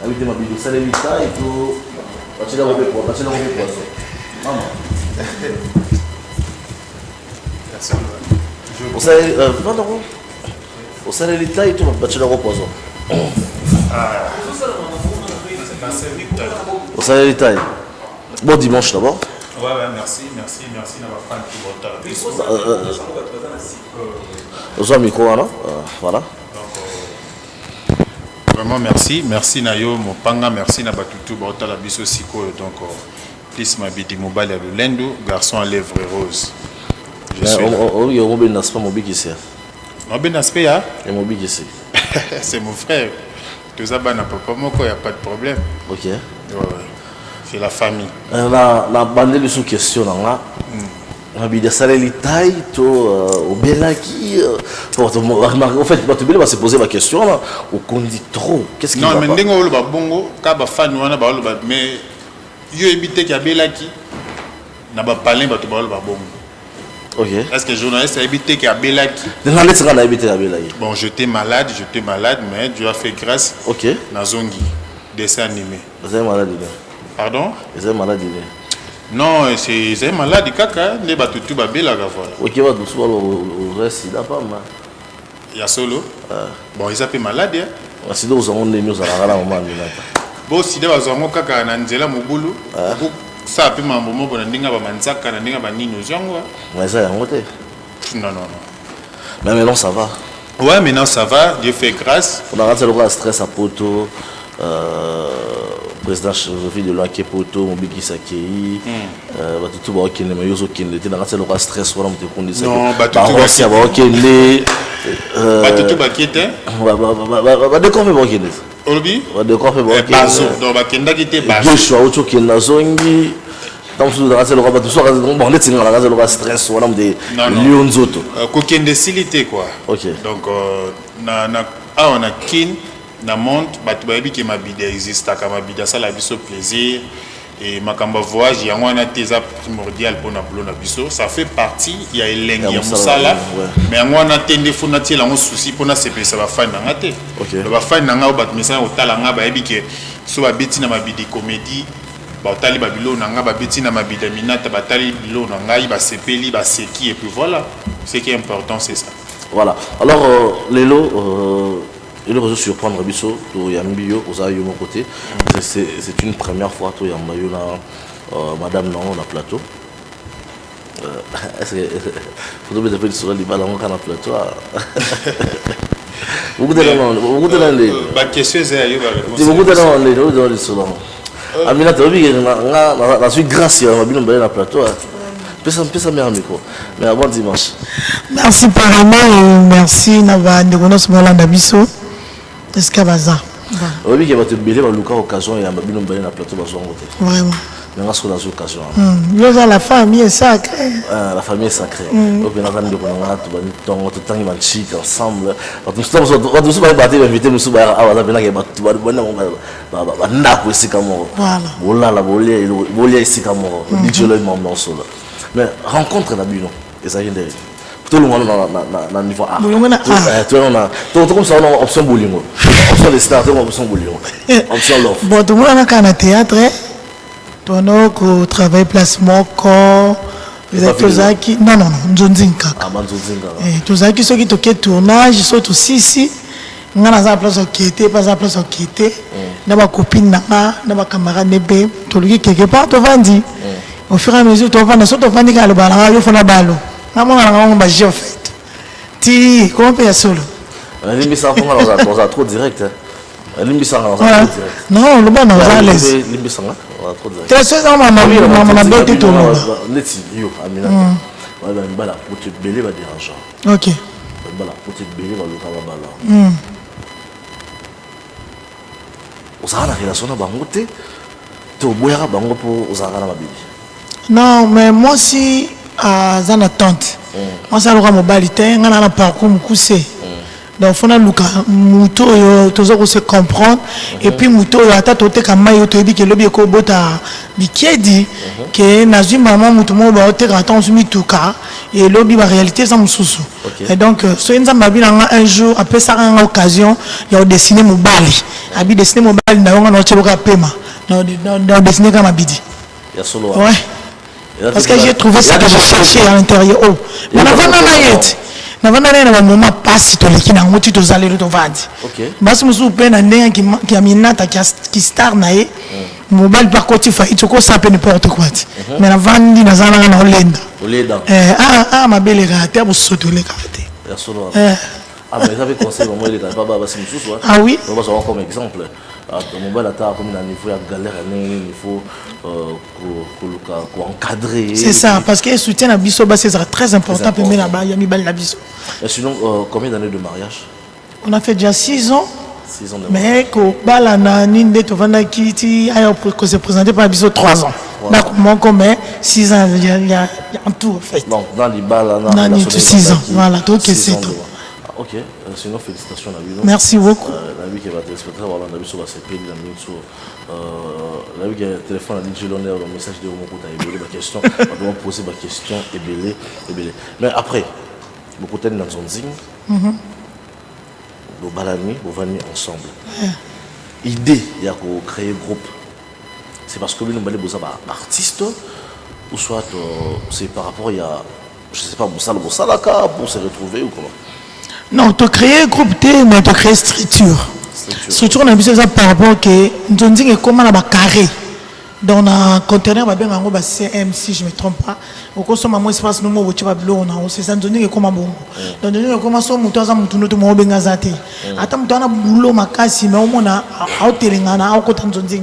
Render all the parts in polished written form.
habité ma bidou ça l'évita et tout tu l'as repris pour tu l'as repris pour ça maman ça non non au ça l'évita et tout tu l'as repris au ça l'évita bon dimanche d'abord ouais merci d'avoir fait un petit au micro non voilà vraiment merci Nayo Mopanga merci na batutu bota la biso siko donc plus ma bidi mobile ya Lulendo garçon à lèvres roses je suis il y a Robin Naspa Mobi qui c'est Robin Naspa ya et Mobi qui c'est c'est mon frère tout ça ba na papa moko y a pas de problème OK ouais c'est la famille la bande de sous question là on a bien salé l'itaï to au belaki pour en fait tu vas se poser la question là au conduit trop qu'est-ce qui non mais ndengo olo ba bongo ka ba fan wana ba olo ba mais yo ebité ki abelaki na ba palin ba to ba olo ba bongo OK est-ce que journaliste a ebité ki abelaki dans les ça na ebité abelaki bon j'étais malade mais Dieu a fait grâce OK na zongi dessin animé vous êtes malade pardon vous êtes malade non c'est malade kaka ne ba tutu ba belaka voilà OK va doucement au reste il a pas mal ya solo bon ils appellent malade hein si nous avons des news à la moment bon si des bazongo kaka na nzela mobulu ça peut mambo mo bona ndinga ba manzaka na ndinga ba nino zongo mais ça y a monté non mais maintenant ça va ouais maintenant ça va Dieu fait grâce on a raté le stress à poto président Jovi de l'Anké Poto Mobiki Sakei batutu ba okende mais yozo kende te na raté le stress wala mte kondi ça non batutu ba okende batutu ba kiete ba de ko fe ba okende olobi ba de ko fe ba okende bazo donc ba kenda kite bazo Joshua ocho kenda zongi donc sous raté le batutu so bon net singa na raté le stress wala mte lion zoto ko kende silité quoi OK donc na on a kin na monte batu bayebi ke mabida existe ka mabida ça la biso plaisir et makamba voyage yango na teza primordial pour na boulot na biso ça fait partie ya elengi ya musala mais yango na tende funa tie la souci pour na sepesa ba fan na ngate ba fan na nga batu mesa otala nga bayebi ke so ba beti na mabidi comédie ba otali ba bilo na nga ba beti na mabida minata batali bilo na ngai ba sepeli ba seki et puis voilà ce qui est important c'est ça voilà alors Lelo il va surprendre Bisso, to Yambio, aux aïeux mon côté. C'est une première fois to Yambayo Madame non on a plateau. Est-ce que faut tomber de sur les balles on a plateau. Beaucoup de l'année. Bah question c'est aïeux. Beaucoup de l'année dans le salon. Amina tu vu la suite grâce à Mabino Mbaye na plateau. Pesa meilleur micro. Mais avant dimanche. Merci pareillement et merci Nava Ndegonos Molanda Bisso. Est-ce qu'il y a ça? Oui, il y a une occasion et il y a une plateau. Vraiment. Mais on a une occasion. La famille est sacrée. La famille est sacrée. On a ensemble. Mais rencontre tout le monde dans niveau A. Tout comme ça, on a option boulingo. Option de start, option boulingo. Option love. Bon, tout le monde a un théâtre. Tu as travail placement, corps. Vous êtes tous qui. Non, Nzonzinka. Ah, Nzonzinka. Tous qui sont qui ont tournage, ils sont aussi ici. On a la place qui était, pas la place qui était. On a ma copine, on a ma camarade Nebe. Tout le qui quelque part, tu vas dire. Au fur et à mesure, tu vas dire que le ballon, il faut la balle. Comment on va en fait? Ti, comment on peut y solo? L'imbisan, on a trop direct. L'imbisan, on a trop direct. Non, le bon, on a l'aise. L'imbisan, on a trop direct. Tu sais, on a bête tout le monde. Let's yo, Amina. Ouais, ben, voilà, pour te belé, va déranger. Ok. Voilà, pour te belé, va le faire. On a la relation à Bangote. Tu as beau Bango pour Ozara na Mabili. Non, mais moi si. Zana tante. Moi ça l'aura mon balité, on a un parcours moussé. donc fona luka muto yo tozo se comprendre et puis muto yo ata tote kama yo toyebi ke lobi ko bota bikiedi ke nazwi maman muto mo ba oteka ata sumi tuka et lobi ba réalité ça mususu et donc so enza mabina nga un jour après ça nga occasion ya dessiner mobali abi dessiner mobali na nga no cheboka pema no dessiner kama bidi ya solo ouais parce que j'ai trouvé ça que je cherchais à l'intérieur oh mais avant na na moment passe to leki na ngoti to zalelo to vandi basi musu pe na ndenga ki aminata ki star na ye mobile par côté fa itoko ça peut n'importe quoi mais na vandi na zana na olenda ma belle gata bu soto le kate ya solo mais ça fait conseil vraiment il est pas basi musu ah oui on va savoir comme exemple mobile ata comme na niveau ya galère il faut encadrer. C'est ça, parce que le soutien à Bisso, c'est très important pour moi. Il y a mis la Bisso. Sinon, combien d'années de mariage? On a fait déjà 6 ans. 6 ans de mariage. Mais quand Balana Ninde Tovanda Kiti a se présenté par Bisso 3 ans. Donc, moi, comme 6 ans, il y a un tout fait. Donc, dans les balles, on a 6 ans. Voilà, donc c'est tout. Ok, sinon félicitations à lui. Merci beaucoup. La vie qui va téléspectateur, voilà, on a vu sur la CP, la vie qui a un téléphone, a dit l'honneur, le message de mon côté, il y a des questions, on doit poser des questions, et belé. Mais après, beaucoup de gens dans son zing, nous balani, nous venir ensemble. Idée, il y a créer un groupe. C'est parce que nous avons besoin d'artistes, ou soit c'est par rapport à, je ne sais pas, pour se retrouver ou comment. Non, tu crées un groupe, mais tu crées structure. Structure, on a besoin par rapport à nous disons comment on a carré. Dans un conteneur, on a un CM, si je ne me trompe pas. Au cours de mon espace, nous avons un bleu, c'est ça, nous disons comment bon. Donc, nous avons commencé à nous avons un zate. Attends, nous avons un boulot, ma casse, mais on a un terrain, un côté de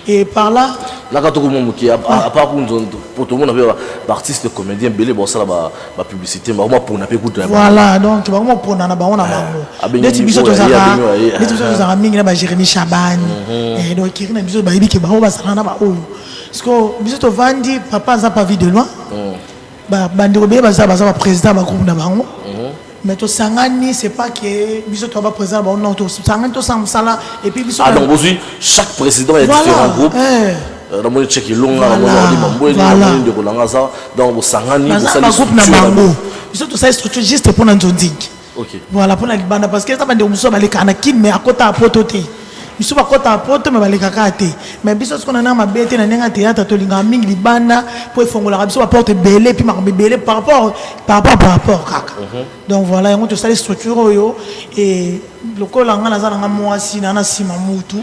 et par là, à part pour tout le monde, artiste, comédien, belé, bon ça là, la publicité, mais moi pour n'a pas écouté. Voilà, donc vraiment pour n'a pas on a des bisous aux arabes, des bisous aux arabes, il y a Jérémy Chaban, et donc il y a des bisous baby qui va au bas, ça n'a pas où. Parce que bisous au Vandi, papa n'a pas vu de loin. Bandi Robé, bah ça va président du groupe d'Abango. Mais to sangani c'est pas que biso to ba président ba non to sangani to samsala et puis biso donc aussi chaque président a différents groupes dans mon check longa dans mon bambou de kolanga ça donc au sangani vous savez groupe na bango biso to ça structure juste pour nzonding voilà pour la libanda parce que ça bande muso ba le kana kin mais à côté à pototé biso ba côté à poto mais ba le kakate mais biso ce qu'on a na mabete na nenga théâtre to linga mingi libanda pour fongola biso ba porte belé puis ma belé par rapport kaka donc voilà on te ça les structures yo et le col nga na za nga mwasi na sima mutu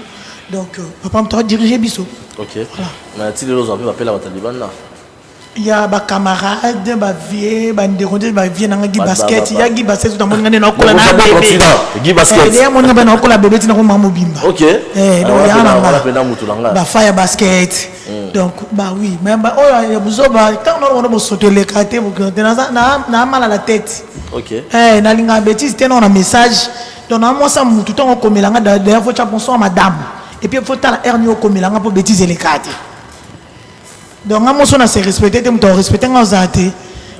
donc papa me diriger biso ok mais tu les autres appelle la Taliban là il y a des camarades, des vieux, des rondés, des vieux dans Guy Basket. Il y a Guy Basket dans mon année, on a la bébé. Guy Basket. Il y a mon année, on a la bébé, on a maman bimba. Ok. Donc il y a la Fire Basket. Donc bah oui, mais bah oh il y a besoin quand on a sauté les cartes, na mal à la tête. Ok. Na linga bêtise, on a un message. Donc na moi ça tout temps on comme langa d'ailleurs faut chapeau à madame. Et puis il faut ta hernie au comme langa pour bêtiser les cartes. Donc, on a se respecté, on doit respecter nos athées.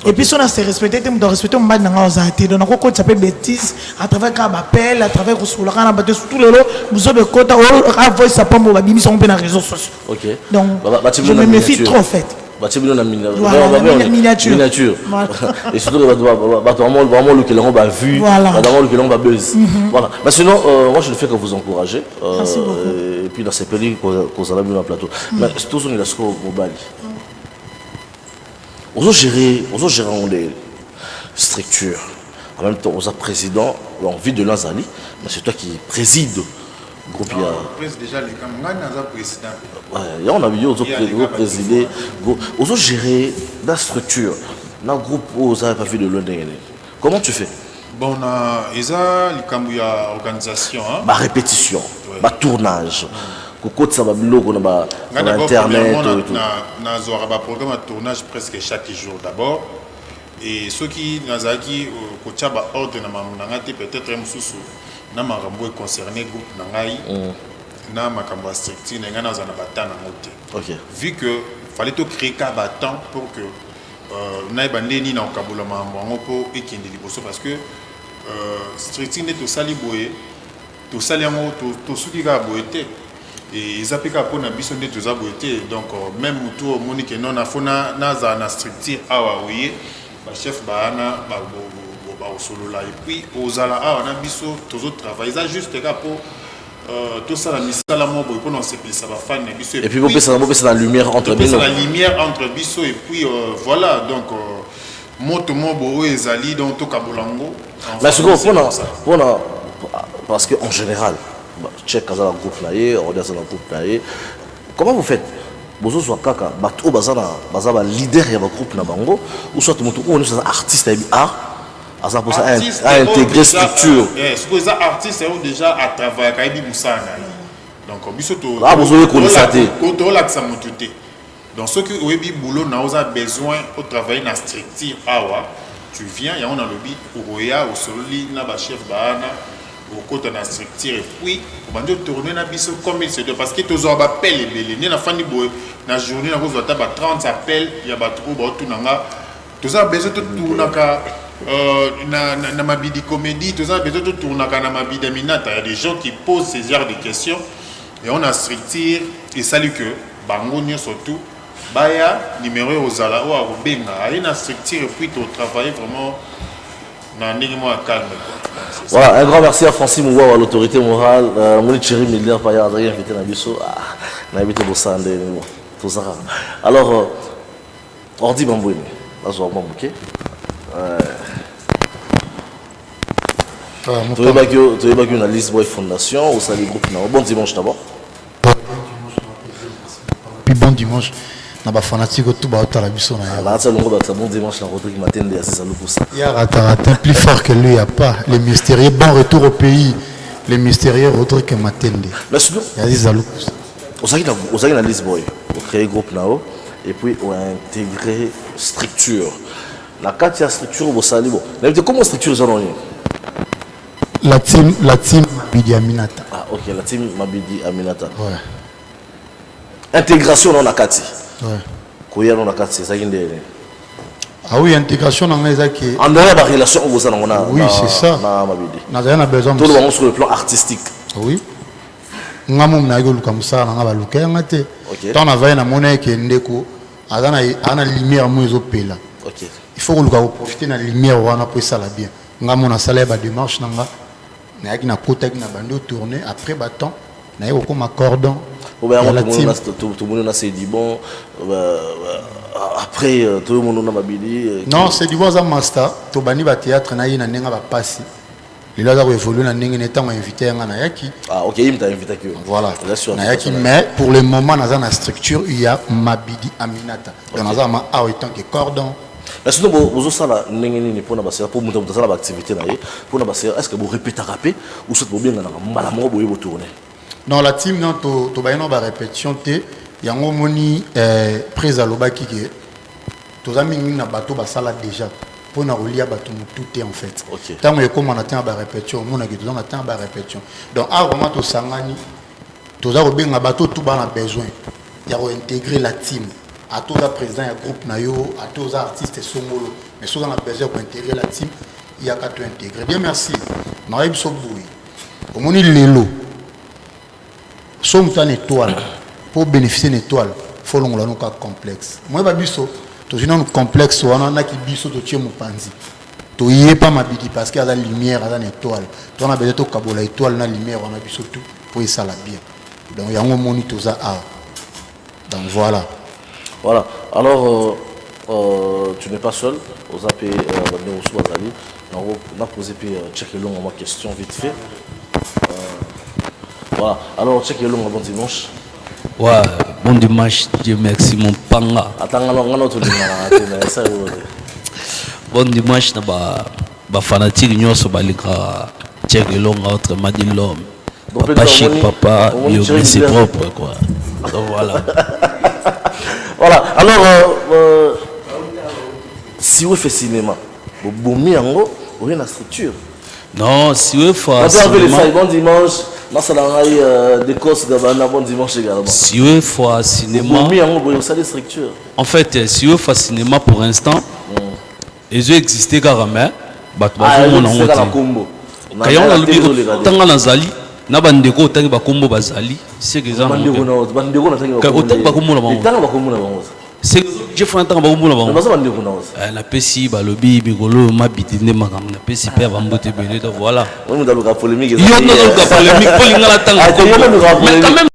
Et puis, on a se respecté, on doit respecter nos athées. Donc, on a fait bêtises à travers un appel, à travers le soulard, à travers tout le lot. Vous avez côté, à voix, ça peut me bimiser sur les réseaux sociaux. Ok. Donc, je me méfie trop, en fait. Voilà, miniature. Et surtout, vraiment le que l'on va vu, vraiment le que l'on va buzz. Voilà. Mais sinon, moi je ne fais que vous encourager. Merci beaucoup. Et puis dans ces pays qu'on a mis dans le plateau. Mais tout ce qu'on est là, c'est au Bali. On a géré les structures. En même temps, on a président, on vit de Lanzali, mais c'est toi qui préside. Groupe déjà les camarades président. Ouais, on a vu aux présidé, aux gérer la structure. Dans le groupe, vous n'avez pas vu de l'honneur. Comment tu fais? Bon, il y a organisation. Ma répétition, ma tournage. Côté ça va internet. On a un programme de tournage presque chaque jour d'abord. Et ceux qui ont ordre peut-être un sous na makambo concerné groupe nangai na makambo structure na ngana za na batana moté. OK. Vu que fallait to créer ka battant pour que na bandeni na okabula mambo ngo po ekende liboso parce que structure nde tosali boye tosali yango tosuki kaka boye te et eza mpe kaka mpona biso nde toza boye te donc même motu omoni ke non afo nazala na structure awa oye bachef baana baosolola et puis ozala awa na biso tozotravaille eza juste kaka mpo tosala misala moko boye mpona osepelisa bafani na biso et puis bopesa la lumière entre bino la lumière entre biso et puis voilà donc moto moko oyo ezali donc tokabola ngo mais sikoyo mpona parce que en général Tchèque aza na groupe na ye Ordi aza na groupe na ye comment vous faites bozozwa kaka bato oyo baza baleader ya bagroupe na bango ou soit moto oyo nyonso aza artiste ayebi art aza mposa aintégrer structure sikoyo eza artiste oyo déjà atravaillaka ayebi mosala na ye donc biso bozoyekolisa te tolakisa motu te donc soki oyebi boulot na oza besoin otravailler na structure awa tu viens yango nalobi okoya osololi na bachef baana okota na structure et puis bandi tourner na biso comme il se doit parce que tozwa bapel ebele nde nafandi boye na journée nakozwa ata ba 30 appel ya bato oyo baotunanga toza besoin totournaka na mabidi comédie toza besoin totournaka na mabidi minata il y a des gens qui posent ces genres de questions et on a structure et salut que bango nyonso tout baya numéro ozala oyo akobenga aye na structure et puis totravaille vraiment na ndenge mo ya calme quoi. Voilà, un grand merci à Francis Mouwa, à l'autorité morale. Moni Thierry Miller, par ailleurs, invité à Nabiso. On a invité Bossande, tout ça. Alors, Ordi Bambouine, là, je vais m'embouquer. Tu veux pas qu'il y ait une liste Boy Fondation ou ça les groupes? Bon dimanche d'abord. Puis bon dimanche. Na ba fanatique tout ba otala biso na ya. Là ça longo ba bon dimanche na Rodrigue Matende ya ça pour ça. Il y a Rataratin plus fort que lui, il y a pas les mystérieux bon retour au pays, les mystérieux Rodrigue Matende. Mais sinon il y a des alous. Osaki na liste boy, on créer groupe nao et puis on intégrer structure. La carte ya structure bo sali bon. Mais comment structure ils ont La team Mabidi Aminata. Ah OK, la team Mabidi Aminata. Ouais. Intégration dans la carte. Ouais. Koya dans la carte c'est ça qui est. Ah oui, intégration dans les acquis. En dehors de la relation on vous en a. Oui, c'est ça. Na Mabidi. Na a besoin tout le monde sur le plan artistique. Oui. Ngamu mnagolu comme ça na ba luka ngate. OK. Tant na va na monnaie qui ndeko ana lumière mo ezopela. OK. Il faut que nous profiter de la lumière wana pour ça la bien. Ngamu na sala ba démarche nanga. Na yaki na kota ki na bando tourner après baton na yoko comme cordon. Tout le monde a dit bon après tout le monde a Mabidi. Non, c'est du bon master. To bani ba théâtre na yina nenga ba passi. Il a évolué na nenga netango invité na yaki. Ah OK, il m'a invité que. Voilà. Na yaki mais pour le moment dans la structure il y a Mabidi Aminata. Dans la ma a autant que cordon. Mais sinon vous ça la nenga ni pour na ba pour monter dans la activité na ye pour na ba est-ce que vous répétez rapper ou soit vous bien na mbala mo boye vous tourner. Dans la team, tu vas y répétition, il y a un moni prise à l'obaki qui est. Tu as mis un bateau basala déjà. Pour nous relier à bateau tout est en fait. Tant que comme on attend la répétition, on attend la répétition. Donc à vraiment tu sangani, tu as bien un bateau tout bas besoin. Il y a intégrer la team. À tous les présidents du groupe nayo, à tous les artistes songolo. Mais si on a besoin pour intégrer la team, il y a qu'à tout intégrer. Bien merci. On a eu ce bruit. Au moni l'élo. Sommes une étoile pour bénéficier d'une étoile il faut l'on cas complexe moi babiso to un complexe on a qui biso to tient mon panzi to y est pas Mabidi parce qu'il y a la lumière à une étoile on a besoin de kabola étoile na lumière on a biso tout pour y ça la bien donc il y a un moniteur ça donc voilà alors tu n'es pas seul aux AP on a posé puis checker long ma question vite fait. Voilà, alors check le long bon dimanche. Ouais, bon dimanche, Dieu merci mon panga. Attends, on a tout bon dimanche, ba fanatique nyonso balika check le long autrement dit l'homme. Papa chic, papa, c'est propre quoi. Donc voilà. Voilà, alors si vous faites cinéma, vous boumez en haut, vous avez une structure. Non, si vous faites cinéma. Bon dimanche. Bon dimanche également. Si vous faites cinéma, en fait, si vous faites cinéma pour l'instant, ils ont existé carrément, bato bazomona ngo te kayango nalobi tanga nazali na bandeko otangi bakombo bazali seke eza otangi bakomona bango jefana tanga bakomona bango napesi balobi mikolo mabiti nde makambo napesi mpe ya bambote ebele to voilà yo ndozaluka polémique mpo lingala tanga